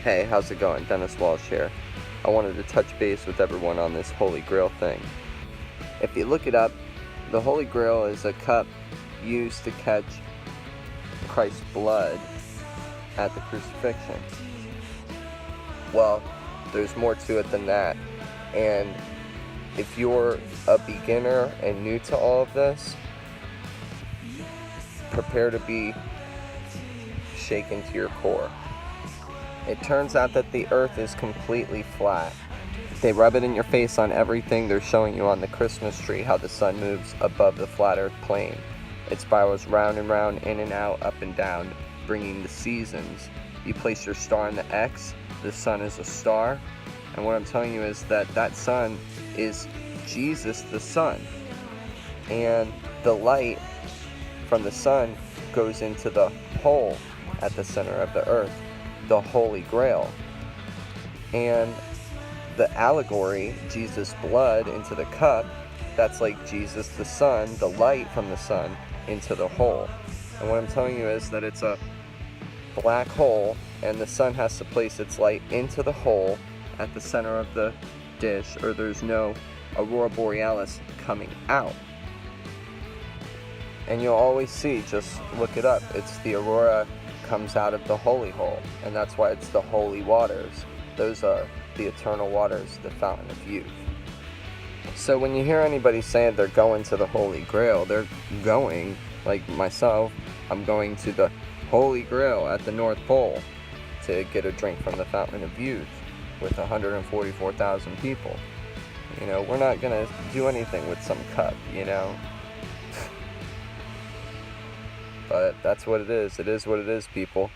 Hey, how's it going? Dennis Walsh here. I wanted to touch base with everyone on this Holy Grail thing. If you look it up, the Holy Grail is a cup used to catch Christ's blood at the crucifixion. Well, there's more to it than that. And if you're a beginner and new to all of this, prepare to be shaken to your core. It turns out that the earth is completely flat. They rub it in your face on everything. They're showing you on the Christmas tree how the sun moves above the flat earth plane. It spirals round and round, in and out, up and down, bringing the seasons. You place your star in the X, the sun is a star. And what I'm telling you is that that sun is Jesus the Son. And the light from the sun goes into the hole at the center of the earth, the Holy Grail. And the allegory, Jesus' blood into the cup, that's like Jesus the Son, the light from the sun, into the hole. And what I'm telling you is that it's a black hole, and the sun has to place its light into the hole at the center of the dish, or there's no aurora borealis coming out. And you'll always see, just look it up, it's the aurora comes out of the holy hole, and that's why it's the holy waters. Those are the eternal waters, the fountain of youth. So when you hear anybody saying they're going to the Holy Grail, they're going, like myself, I'm going to the Holy Grail at the North Pole to get a drink from the fountain of youth with 144,000 people. You know, we're not gonna do anything with some cup, you know. But that's what it is. It is what it is, people.